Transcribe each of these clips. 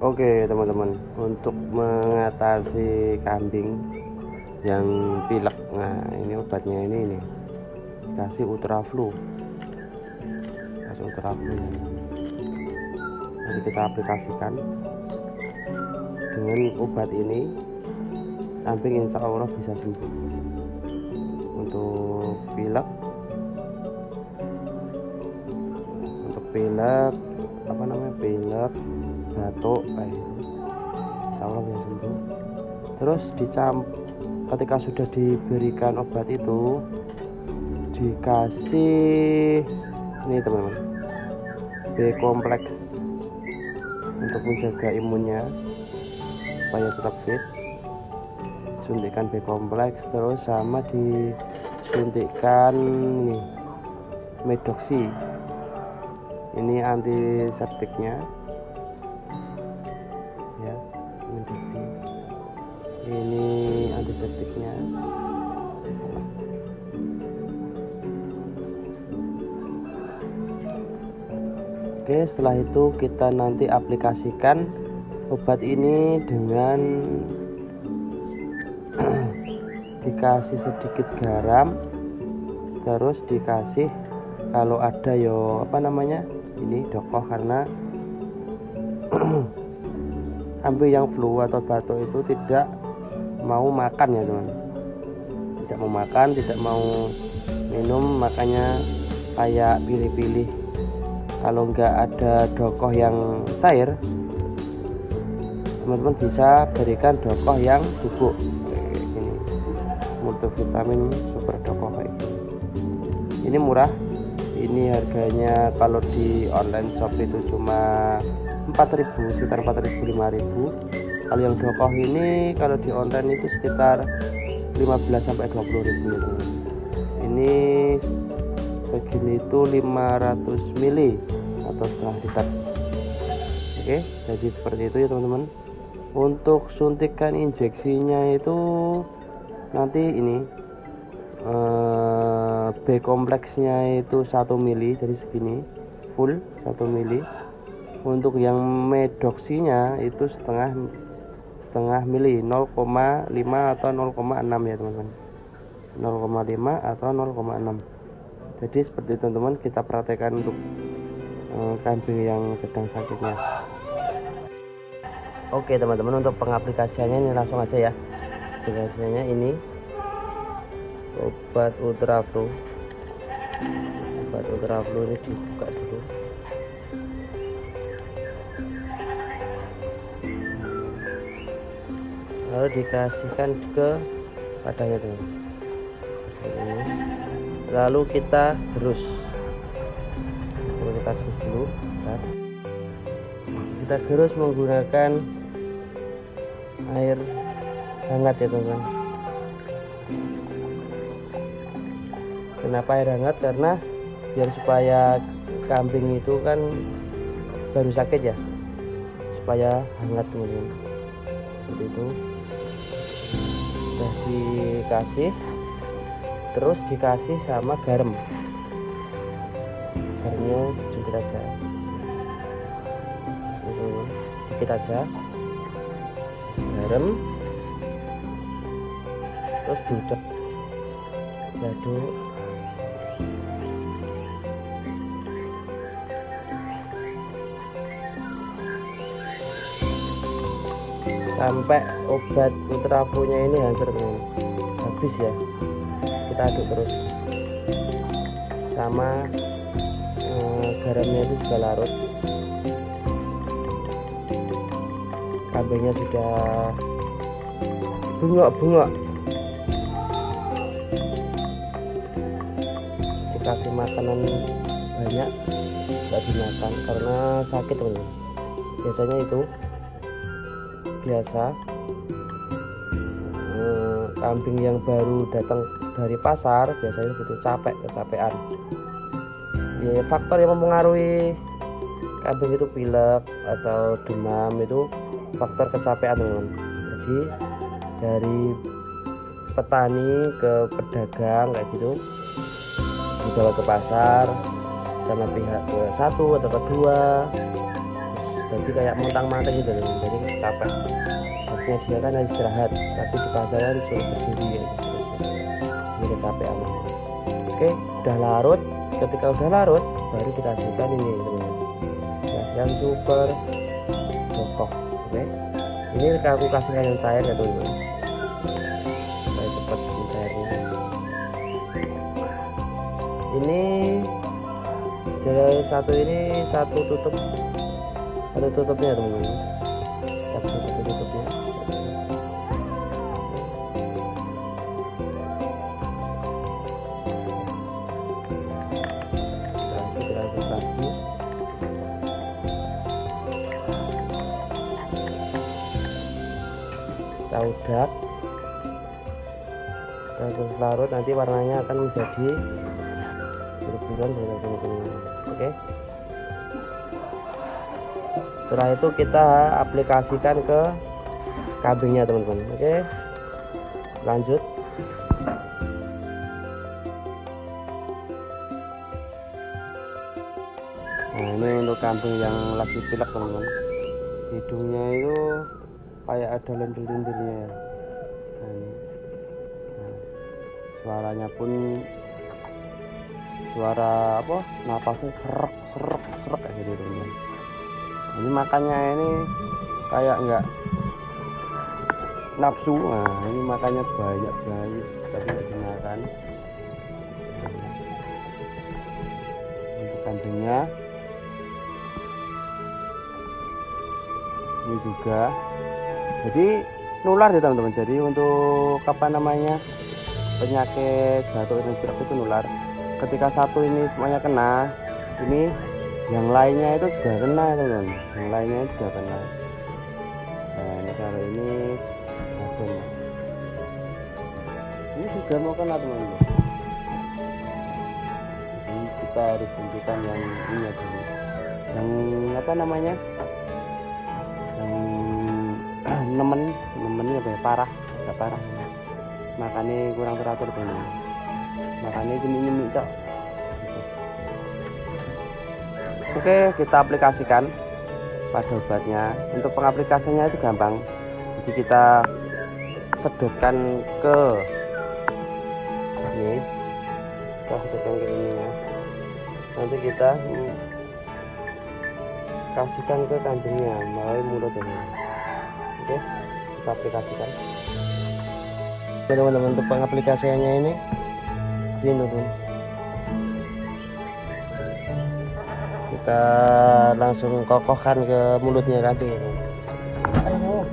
Oke teman-teman, untuk mengatasi kambing yang pilek, nah ini obatnya ini kasih Ultraflu. Nanti kita aplikasikan dengan obat ini, kambing insya Allah bisa sembuh. Untuk pilek pilek, batuk kayak gitu, insya Allah bisa sembuh. Terus ketika sudah diberikan obat itu, dikasih ini teman-teman, B kompleks untuk menjaga imunnya supaya tetap fit. Suntikan B kompleks, terus sama disuntikkan ini Medoxy, ini antiseptiknya ya, Medoxy ini antiseptiknya. Oke, setelah itu kita nanti aplikasikan obat ini dengan dikasih sedikit garam, terus dikasih kalau ada ini dokoh, karena kambing yang flu atau batuk itu tidak mau makan ya teman, tidak mau makan, tidak mau minum, makanya kayak pilih-pilih. Kalau nggak ada dokoh yang cair, teman-teman bisa berikan dokoh yang bubuk kayak gini, multivitamin super dokoh kayak gini. Ini murah, ini harganya kalau di online shop itu cuma 4.000, sekitar 4.000 5.000. Kalau yang dokoh ini kalau di online itu sekitar 15 sampai 20.000 ya teman. Ini segini itu 500 mili atau setengah liter. Oke, jadi seperti itu ya teman-teman. Untuk suntikan injeksinya itu nanti ini B kompleksnya itu 1 mili, jadi segini full 1 mili. Untuk yang Medoxinya itu setengah mili, 0,5 atau 0,6 ya teman-teman, 0,5 atau 0,6. Jadi seperti itu teman-teman, kita praktekkan untuk kambing yang sedang sakitnya. Oke teman-teman, untuk pengaplikasiannya ini langsung aja ya. Aplikasinya ini obat Ultraflu ini dibuka dulu. Lalu dikasihkan ke padanya teman. Lalu kita gerus dulu. Kita gerus menggunakan air hangat ya teman-teman. Kenapa air hangat? Karena biar supaya kambing itu kan baru sakit ya, supaya hangat teman-teman. Seperti itu. Sudah dikasih, terus dikasih sama garamnya sedikit aja, itu sedikit aja, garam, terus diaduk sampai obat Ultraflu-nya ini hampir habis ya. Kita aduk terus, sama garamnya itu sudah larut, kambingnya sudah bungok. Dikasih makanan banyak nggak dimakan karena sakit teman. Biasanya itu kambing yang baru datang dari pasar biasanya gitu, kecapean. Ya, faktor yang mempengaruhi kambing itu pilek atau demam itu faktor kecapean teman. Jadi dari petani ke pedagang kayak gitu, dibawa ke pasar sama pihak ke satu atau kedua, jadi kayak montang-manting gitu loh, jadi capek. Harusnya dia kan harus istirahat, tapi di pasaran suruh berdiri ya, ini kecapean. Oke, udah larut. Ketika udah larut baru kita hasilkan ini teman-teman, hasilkan super kokoh. Oke, ini aku kasihkan yang cair ya teman-teman, supaya cepat cairnya. Ini dari satu tutupnya teman-teman, satu tutupnya. Lagi kita udak dan terus larut, nanti warnanya akan menjadi biru-biruan teman-teman. Oke, setelah itu kita aplikasikan ke kambingnya teman-teman. Oke, lanjut. Nah, ini untuk kambing yang lagi pilek teman-teman, hidungnya itu kayak ada lendir-lendirnya ya. Nah, ini. Nah, suaranya pun suara apa, napasnya serak kayak gitu teman-teman. Ini makannya ini kayak enggak nafsu. Nah, ini makannya banyak tapi nggak dimakan. Untuk kambingnya ini juga, jadi nular ya teman-teman. Jadi untuk apa namanya, penyakit batuk dan pilek itu nular. Ketika satu ini semuanya kena, ini yang lainnya itu juga kena ya teman-teman, yang lainnya juga kena. Nah, ini kalau ini badan, ini juga mau kena teman-teman. Jadi kita harus hentikan yang ini ya dulu, yang apa namanya, nemen apa ya, parah, agak parah, makannya kurang teratur teman-teman, makannya nyemik tak. Oke, kita aplikasikan pada obatnya. Untuk pengaplikasinya itu gampang, jadi kita sedotkan ke ini, kita sedotkan ke ininya, nanti kita kasihkan ke kambingnya melalui mulut ini. Oke, kita aplikasikan. Oke teman-teman, untuk pengaplikasiannya ini teman-teman, kita langsung kokohkan ke mulutnya kambing ini. Ayo.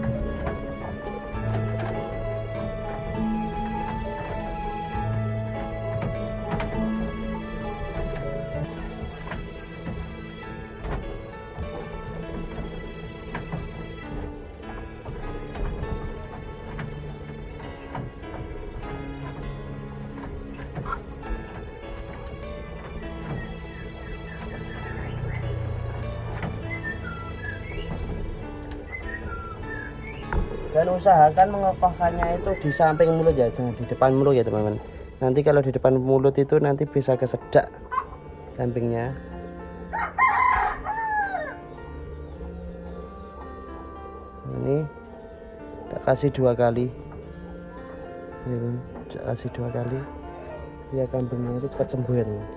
Dan usahakan mengokohkannya itu di samping mulut ya, jangan di depan mulut ya teman-teman. Nanti kalau di depan mulut itu nanti bisa kesedak kambingnya. Ini tak kasih 2 kali, ini tak kasih 2 kali ya, kambingnya itu cepat sembuh ya teman.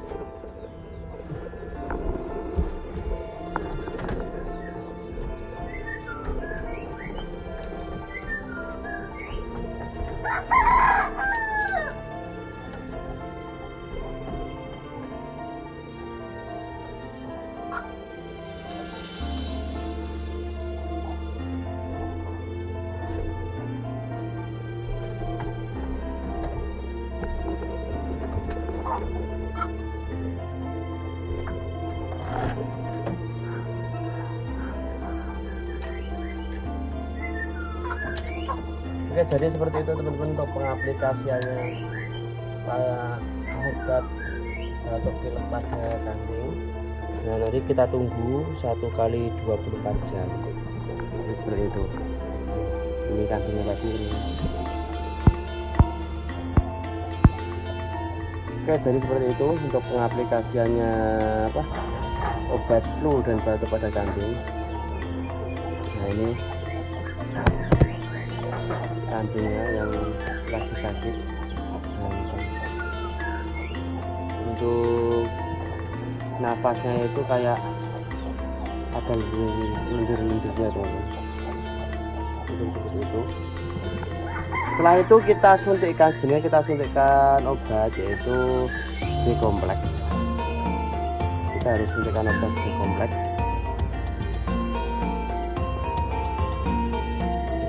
Oke, jadi seperti itu teman-teman untuk pengaplikasiannya obat batuk pilek pada kambing. Nah, nanti kita tunggu 1 kali 24 jam. Jadi seperti itu. Ini kambingnya tadi ini. Oke, jadi seperti itu untuk pengaplikasiannya obat flu dan batuk pada kambing. Nah ini kambingnya yang lagi sakit. Untuk nafasnya itu kayak ada lendir-lendirnya teman-teman. Seperti itu. Setelah itu kita suntikkan, sebenarnya kita suntikkan obat yaitu B-kompleks. Kita harus suntikkan obat B-kompleks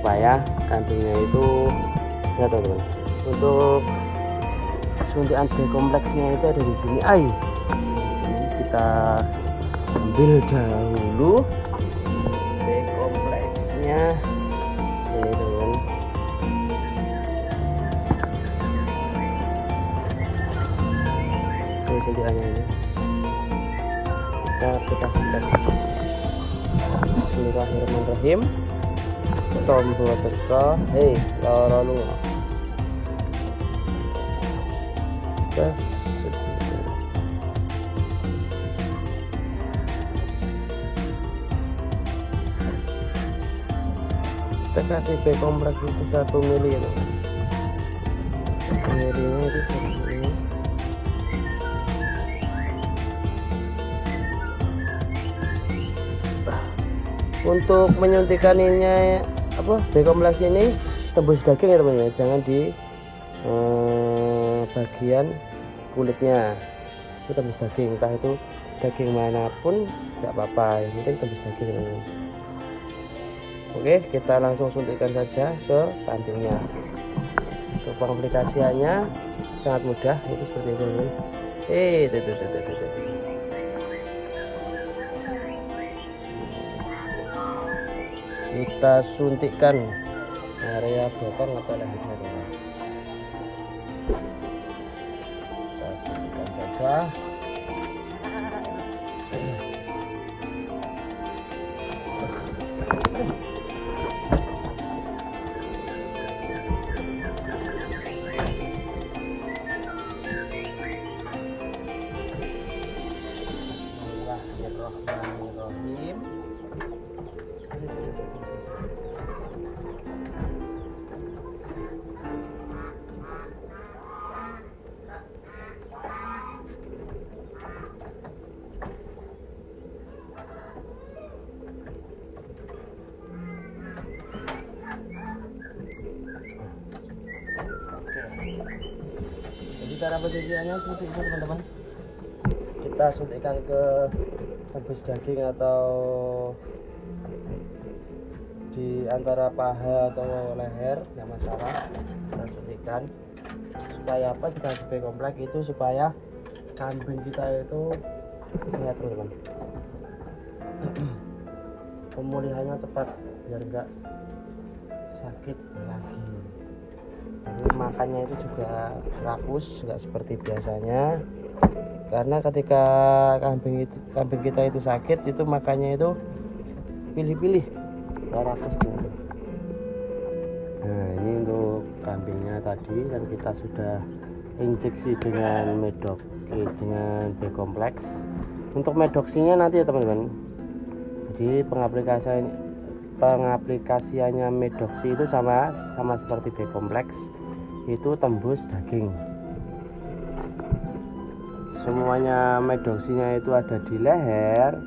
supaya kambingnya itu sehat teman-teman. Untuk suntikan B-kompleksnya itu ada di sini. Di sini kita ambil dahulu B-kompleksnya. Ini teman. Suntikannya ini kita aplikasikan. Bismillahirrahmanirrahim. Tombol teka, loro lunga. Kita kasih B-kompleks itu 1 mili ya teman. Milinya itu 1 mili. Untuk menyuntikan ini B-kompleks ini tembus daging ya teman-teman, jangan di bagian kulitnya, itu tembus daging, entah itu daging manapun tidak apa-apa, yang penting tembus daging teman-teman. Oke, kita langsung suntikkan saja ke kambingnya. Untuk pengaplikasiannya sangat mudah, itu seperti itu teman-teman. Kita suntikkan area bokong atau lehernya teman. Kita suntikkan saja. Bismillahirrahmanirrahim. Jadi cara pencuciannya seperti itu teman-teman. Kita suntikkan ke tembus daging atau di antara paha atau leher, nggak masalah. Kita suntikkan supaya apa? Kita kasih B-kompleks itu supaya kambing kita itu sehat teman-teman. Pemulihannya cepat biar enggak sakit lagi. Jadi makannya itu juga rakus, nggak seperti biasanya. Karena ketika kambing kita itu sakit, itu makannya itu pilih-pilih, rakus. Nah ini untuk kambingnya tadi kan kita sudah injeksi dengan dengan B-kompleks. Untuk medoksinya nanti ya teman-teman. Jadi pengaplikasiannya medoksi itu sama seperti B-kompleks, itu tembus daging. Semuanya medoksinya itu ada di leher,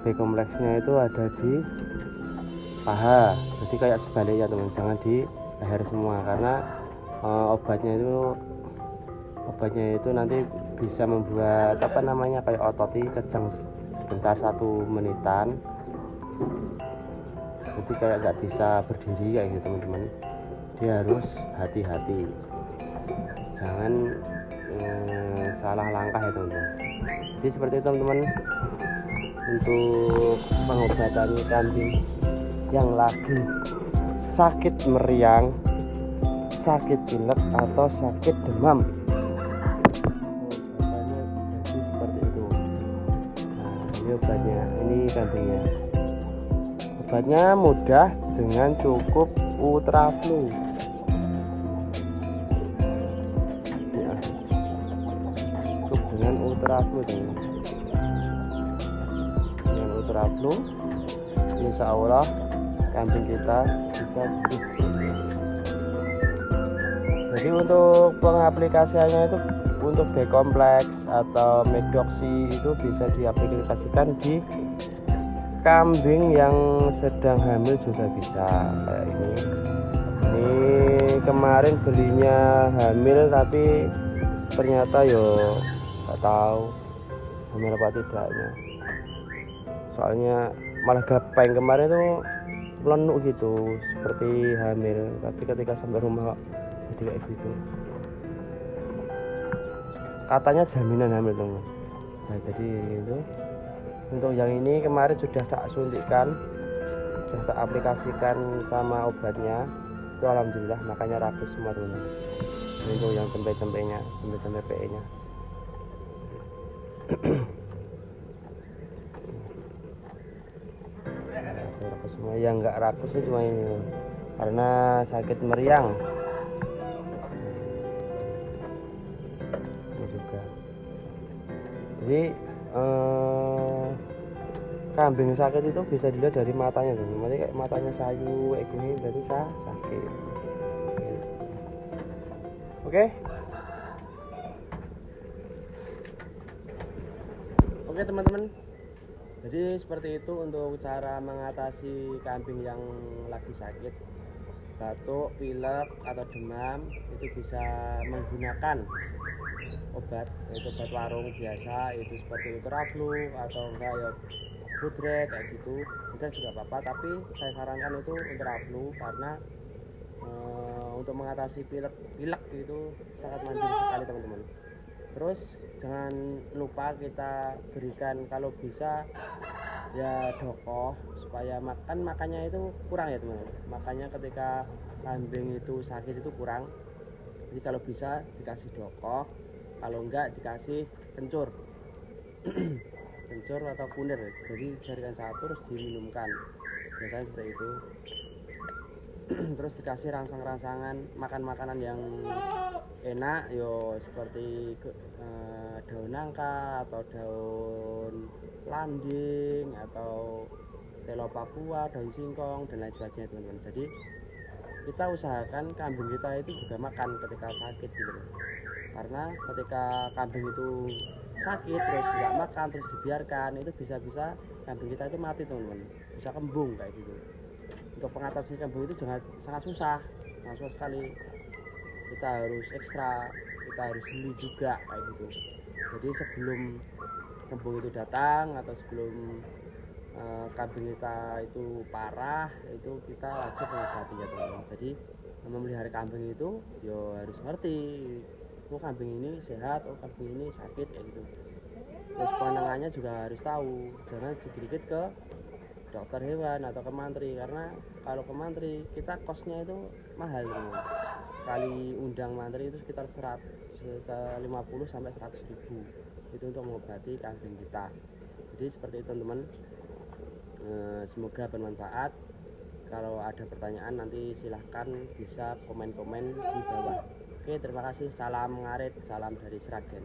B-kompleksnya itu ada di paha. Jadi kayak sebaliknya teman, jangan di leher semua, karena obatnya itu nanti bisa membuat kayak ototi kejang sebentar 1 menitan. Jadi kayak nggak bisa berdiri kayak gitu teman-teman. Dia harus hati-hati, jangan salah langkah ya teman-teman. Jadi seperti itu teman-teman untuk pengobatan kambing yang lagi sakit meriang, sakit pilek atau sakit demam. Obatannya jadi seperti itu. Nah ini obatnya, ini kambingnya. Obatnya mudah dengan cukup Ultraflu. Ya, cukup dengan Ultraflu teman. Dengan Ultraflu, insya Allah kambing kita bisa jadi untuk pengaplikasiannya itu untuk B-kompleks atau medoksi itu bisa diaplikasikan di kambing yang sedang hamil juga bisa kayak ini kemarin belinya hamil tapi ternyata yo nggak tahu hamil apa tidaknya, soalnya malah gapeng kemarin tuh melenuk gitu seperti hamil, tapi ketika sampai rumah jadi kayak gitu, katanya jaminan hamil teman. Nah jadi itu untuk yang ini kemarin sudah tak suntikkan, sudah tak aplikasikan sama obatnya itu alhamdulillah, makanya rakus semua teman. Ini untuk yang tempe-tempenya, tempe-tempe PE nya rakus semua. Yang nggak rakus itu cuma ini karena sakit meriang ini juga. Jadi kambing sakit itu bisa dilihat dari matanya tuh, kayak matanya sayu kayak gini berarti sakit. Oke teman-teman, jadi seperti itu untuk cara mengatasi kambing yang lagi sakit, batuk, pilek atau demam. Itu bisa menggunakan obat, yaitu obat warung biasa, itu seperti Ultraflu atau enggak ya Budret kayak gitu, bisa juga apa-apa, tapi saya sarankan itu Ultraflu karena untuk mengatasi pilek itu sangat mandiri sekali teman-teman. Terus jangan lupa kita berikan kalau bisa ya dokoh supaya makannya itu kurang ya teman-teman. Makanya ketika kambing itu sakit itu kurang, jadi kalau bisa dikasih dokoh, kalau enggak dikasih kencur kencur atau kunir, jadi jadikan satu terus diminumkan, biasanya seperti itu. Terus dikasih rangsang-rangsangan makan-makanan yang enak yo, seperti daun nangka atau daun landing atau telo Papua, daun singkong dan lain sebagainya teman-teman. Jadi kita usahakan kambing kita itu juga makan ketika sakit gitu, karena ketika kambing itu sakit terus nggak makan terus dibiarkan, itu bisa-bisa kambing kita itu mati teman-teman, bisa kembung kayak gitu. Untuk pengatasi kembung itu sangat susah sekali, kita harus ekstra, kita harus beli juga kayak gitu. Jadi sebelum kembung itu datang atau sebelum kambing kita itu parah, itu kita wajib mengobatinya teman-teman. Jadi memelihara kambing itu yo harus ngerti, oh kambing ini sehat, oh kambing ini sakit kayak gitu. Terus penanganannya juga harus tahu, jangan dikit-dikit ke dokter hewan atau ke mantri, karena kalau ke mantri kita kosnya itu mahal teman-teman. Sekali undang mantri itu sekitar 50 sampai 100 ribu itu untuk mengobati kambing kita. Jadi seperti itu teman-teman. Semoga bermanfaat. Kalau ada pertanyaan nanti silahkan bisa komen-komen di bawah. Oke, terima kasih. Salam ngarit, salam dari Sragen.